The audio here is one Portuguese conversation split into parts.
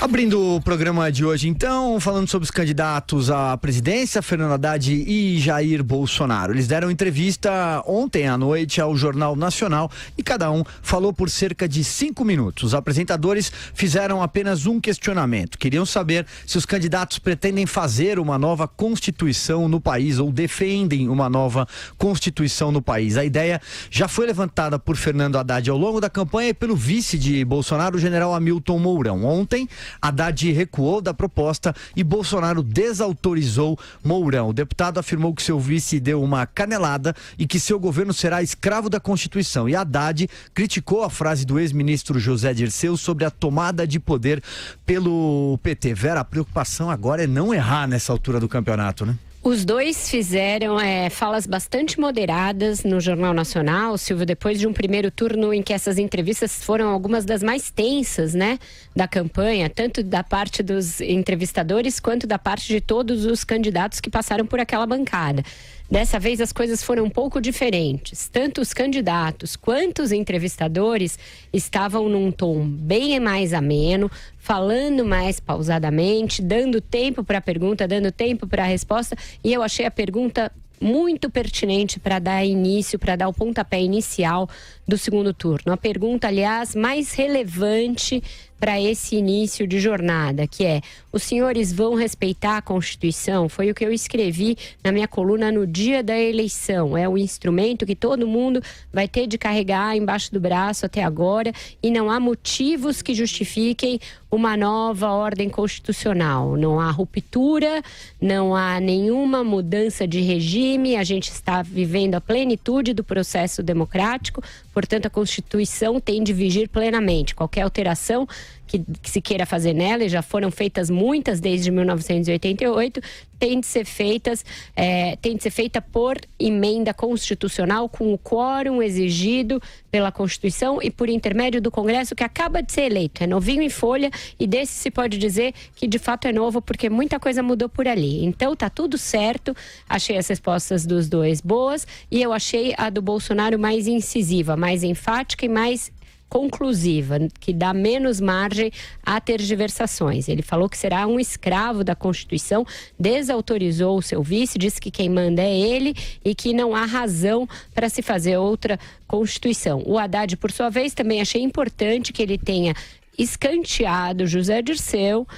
Abrindo o programa de hoje, então, falando sobre os candidatos à presidência, Fernando Haddad e Jair Bolsonaro. Eles deram entrevista ontem à noite ao Jornal Nacional e cada um falou por cerca de 5 minutos. Os apresentadores fizeram apenas um questionamento. Queriam saber se os candidatos pretendem fazer uma nova Constituição no país ou defendem uma nova Constituição no país. A ideia já foi levantada por Fernando Haddad ao longo da campanha e pelo vice de Bolsonaro, o general Hamilton Mourão. Ontem, Haddad recuou da proposta e Bolsonaro desautorizou Mourão. O deputado afirmou que seu vice deu uma canelada e que seu governo será escravo da Constituição. E Haddad criticou a frase do ex-ministro José Dirceu sobre a tomada de poder pelo PT. Vera, a preocupação agora é não errar nessa altura do campeonato, né? Os dois fizeram falas bastante moderadas no Jornal Nacional, Silvio, depois de um primeiro turno em que essas entrevistas foram algumas das mais tensas, né, da campanha, tanto da parte dos entrevistadores quanto da parte de todos os candidatos que passaram por aquela bancada. Dessa vez as coisas foram um pouco diferentes. Tanto os candidatos quanto os entrevistadores estavam num tom bem mais ameno, falando mais pausadamente, dando tempo para a pergunta, dando tempo para a resposta. E eu achei a pergunta muito pertinente para dar início, para dar o pontapé inicial do segundo turno. A pergunta, aliás, mais relevante para esse início de jornada, que é: os senhores vão respeitar a Constituição? Foi o que eu escrevi na minha coluna no dia da eleição. É o instrumento que todo mundo vai ter de carregar embaixo do braço até agora e não há motivos que justifiquem uma nova ordem constitucional. Não há ruptura, não há nenhuma mudança de regime, a gente está vivendo a plenitude do processo democrático, portanto a Constituição tem de vigir plenamente. Qualquer alteração que se queira fazer nela, e já foram feitas muitas desde 1988, tem de ser feita por emenda constitucional com o quórum exigido pela Constituição e por intermédio do Congresso, que acaba de ser eleito. É novinho em folha e desse se pode dizer que de fato é novo, porque muita coisa mudou por ali. Então tá tudo certo, achei as respostas dos dois boas e eu achei a do Bolsonaro mais incisiva, mais enfática e mais conclusiva, que dá menos margem a tergiversações. Ele falou que será um escravo da Constituição, desautorizou o seu vice, disse que quem manda é ele e que não há razão para se fazer outra Constituição. O Haddad, por sua vez, também achei importante que ele tenha escanteado José Dirceu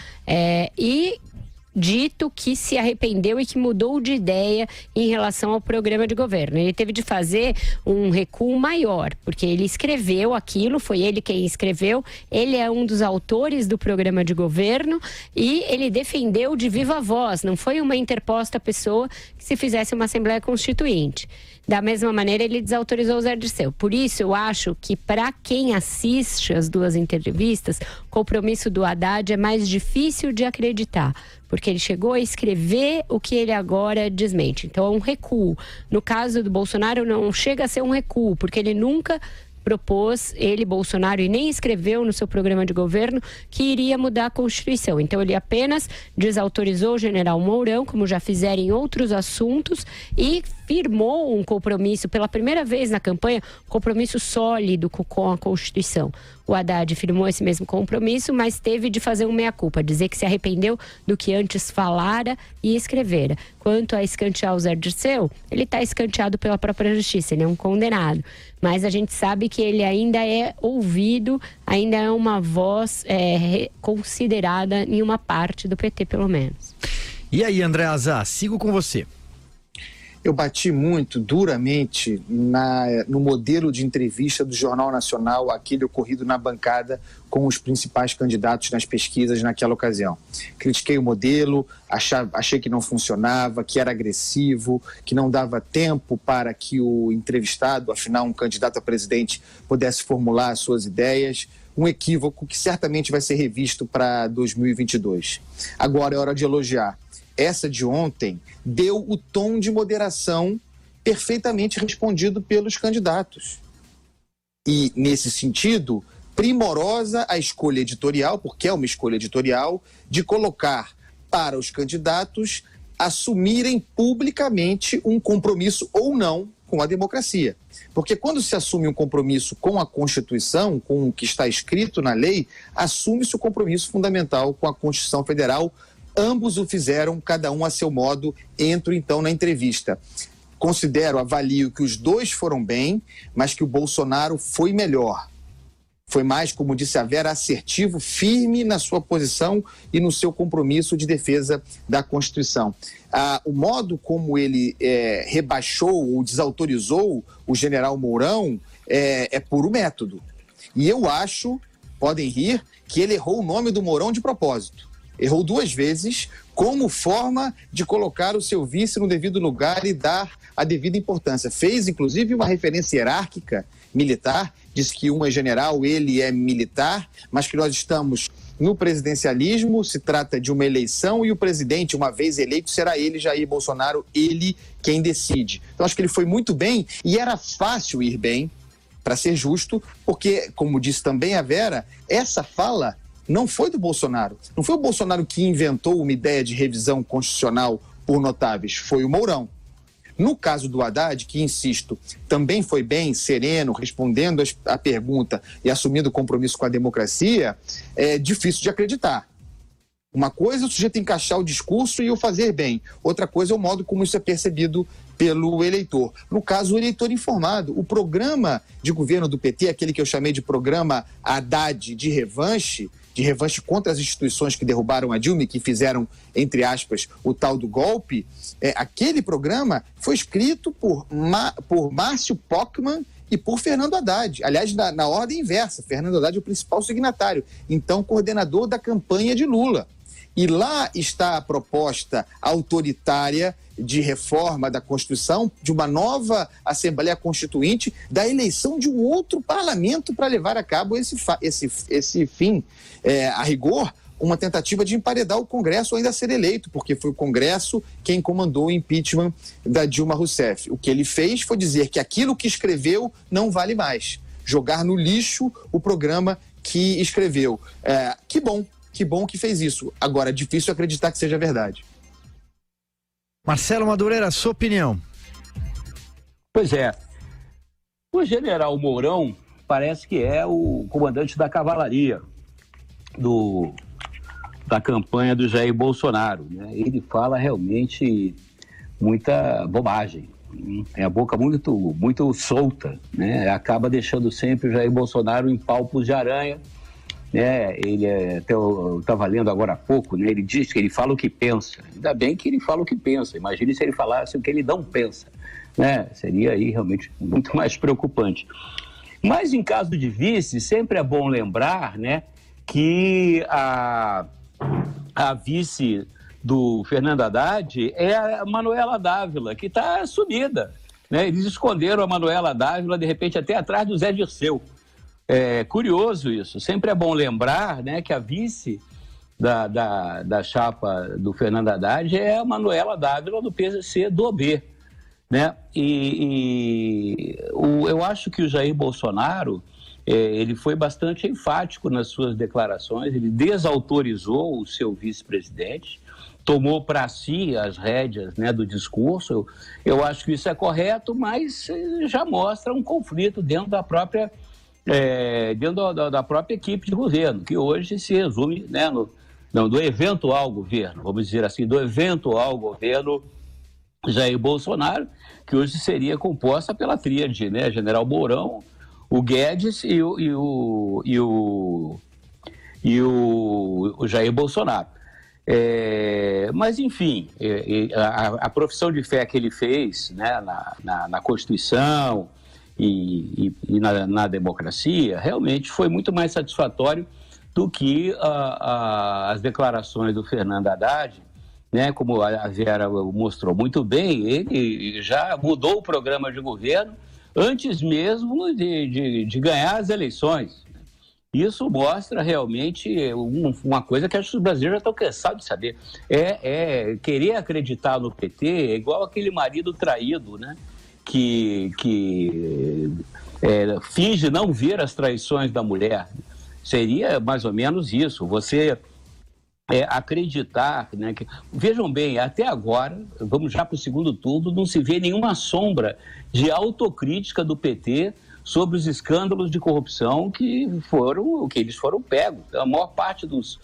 e dito que se arrependeu e que mudou de ideia em relação ao programa de governo. Ele teve de fazer um recuo maior, porque ele escreveu aquilo, foi ele quem escreveu, ele é um dos autores do programa de governo e ele defendeu de viva voz, não foi uma interposta pessoa que se fizesse uma Assembleia Constituinte. Da mesma maneira, ele desautorizou o Zé Dirceu. Por isso, eu acho que para quem assiste as duas entrevistas, o compromisso do Haddad é mais difícil de acreditar, porque ele chegou a escrever o que ele agora desmente. Então, é um recuo. No caso do Bolsonaro, não chega a ser um recuo, porque ele nunca propôs, Bolsonaro, e nem escreveu no seu programa de governo que iria mudar a Constituição. Então ele apenas desautorizou o general Mourão, como já fizeram em outros assuntos, e firmou um compromisso, pela primeira vez na campanha, compromisso sólido com a Constituição. O Haddad firmou esse mesmo compromisso, mas teve de fazer um meia-culpa, dizer que se arrependeu do que antes falara e escrevera. Quanto a escantear o Zé Dirceu, ele está escanteado pela própria justiça, ele é um condenado. Mas a gente sabe que ele ainda é ouvido, ainda é uma voz considerada em uma parte do PT, pelo menos. E aí, André Azar, sigo com você. Eu bati muito duramente no modelo de entrevista do Jornal Nacional, aquele ocorrido na bancada com os principais candidatos nas pesquisas naquela ocasião. Critiquei o modelo, achei que não funcionava, que era agressivo, que não dava tempo para que o entrevistado, afinal um candidato a presidente, pudesse formular as suas ideias. Um equívoco que certamente vai ser revisto para 2022. Agora é hora de elogiar. Essa de ontem deu o tom de moderação perfeitamente respondido pelos candidatos. E, nesse sentido, primorosa a escolha editorial, porque é uma escolha editorial, de colocar para os candidatos assumirem publicamente um compromisso ou não com a democracia. Porque quando se assume um compromisso com a Constituição, com o que está escrito na lei, assume-se o compromisso fundamental com a Constituição Federal. Ambos o fizeram, cada um a seu modo. Entro então na entrevista. Avalio que os dois foram bem, mas que o Bolsonaro foi melhor. Foi mais, como disse a Vera, assertivo, firme na sua posição e no seu compromisso de defesa da Constituição. O modo como ele rebaixou ou desautorizou o general Mourão é puro método. E eu acho, podem rir, que ele errou o nome do Mourão de propósito. Errou 2 vezes como forma de colocar o seu vice no devido lugar e dar a devida importância. Fez, inclusive, uma referência hierárquica militar, diz que um é general, ele é militar, mas que nós estamos no presidencialismo, se trata de uma eleição e o presidente, uma vez eleito, será ele, Jair Bolsonaro, ele quem decide. Então, acho que ele foi muito bem e era fácil ir bem, para ser justo, porque, como disse também a Vera, essa fala não foi do Bolsonaro. Não foi o Bolsonaro que inventou uma ideia de revisão constitucional por notáveis, foi o Mourão. No caso do Haddad, que, insisto, também foi bem, sereno, respondendo a pergunta e assumindo o compromisso com a democracia, é difícil de acreditar. Uma coisa é o sujeito encaixar o discurso e o fazer bem. Outra coisa é o modo como isso é percebido pelo eleitor. No caso, o eleitor informado. O programa de governo do PT, aquele que eu chamei de programa Haddad de revanche contra as instituições que derrubaram a Dilma e que fizeram, entre aspas, o tal do golpe, aquele programa foi escrito por Márcio Pockmann e por Fernando Haddad. Aliás, na ordem inversa, Fernando Haddad é o principal signatário, então coordenador da campanha de Lula. E lá está a proposta autoritária de reforma da Constituição, de uma nova Assembleia Constituinte, da eleição de um outro parlamento para levar a cabo esse fim. A rigor, uma tentativa de emparedar o Congresso ainda a ser eleito, porque foi o Congresso quem comandou o impeachment da Dilma Rousseff. O que ele fez foi dizer que aquilo que escreveu não vale mais. Jogar no lixo o programa que escreveu. Que bom que fez isso. Agora, é difícil acreditar que seja verdade. Marcelo Madureira, sua opinião? Pois é. O general Mourão parece que é o comandante da cavalaria da campanha do Jair Bolsonaro, né? Ele fala realmente muita bobagem. É a boca muito solta, né? Acaba deixando sempre o Jair Bolsonaro em palpos de aranha. Até eu estava lendo agora há pouco, né? Ele diz que ele fala o que pensa. Ainda bem que ele fala o que pensa. Imagine se ele falasse o que ele não pensa, né? Seria aí realmente muito mais preocupante. Mas em caso de vice, sempre é bom lembrar, né, que a vice do Fernando Haddad é a Manuela Dávila, que está sumida, né? Eles esconderam a Manuela Dávila, de repente, até atrás do Zé Dirceu. É curioso isso. Sempre é bom lembrar, né, que a vice da chapa do Fernando Haddad é a Manuela Dávila do PCC do OB, né? Eu acho que o Jair Bolsonaro ele foi bastante enfático nas suas declarações. Ele desautorizou o seu vice-presidente, tomou para si as rédeas, né, do discurso. Eu acho que isso é correto, mas já mostra um conflito dentro da própria da própria equipe de governo, que hoje se resume, né, do eventual governo, vamos dizer assim, do eventual governo Jair Bolsonaro, que hoje seria composta pela tríade, né, General Mourão, o Guedes e o Jair Bolsonaro. Mas, enfim, a profissão de fé que ele fez, né, na Constituição e na democracia, realmente foi muito mais satisfatório do que as declarações do Fernando Haddad, né? Como a Vera mostrou muito bem, ele já mudou o programa de governo antes mesmo de ganhar as eleições. Isso mostra realmente uma coisa que acho que os brasileiros já estão cansados de saber. Querer acreditar no PT é igual aquele marido traído, né? Que finge não ver as traições da mulher. Seria mais ou menos isso. Você acreditar, né, que, vejam bem, até agora, vamos já para o segundo turno, não se vê nenhuma sombra de autocrítica do PT sobre os escândalos de corrupção que eles foram pegos. A maior parte dos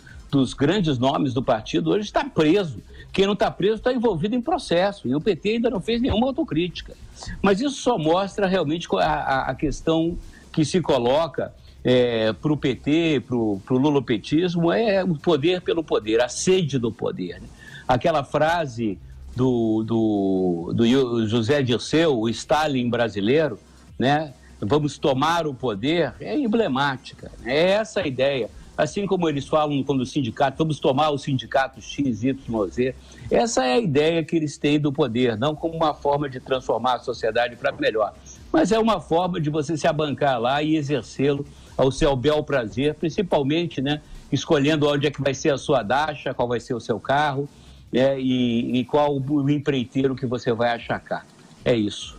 grandes nomes do partido hoje está preso. Quem não está preso está envolvido em processo, e o PT ainda não fez nenhuma autocrítica. Mas isso só mostra realmente a questão que se coloca para o PT, para o lulopetismo, é o poder pelo poder, a sede do poder. Né? Aquela frase do José Dirceu, o Stalin brasileiro, né? Vamos tomar o poder, é emblemática. É essa a ideia. Assim como eles falam quando o sindicato, vamos tomar o sindicato X, Y, Z. Essa é a ideia que eles têm do poder, não como uma forma de transformar a sociedade para melhor, mas é uma forma de você se abancar lá e exercê-lo ao seu bel prazer, principalmente, né, escolhendo onde é que vai ser a sua dacha, qual vai ser o seu carro, e qual o empreiteiro que você vai achacar. É isso.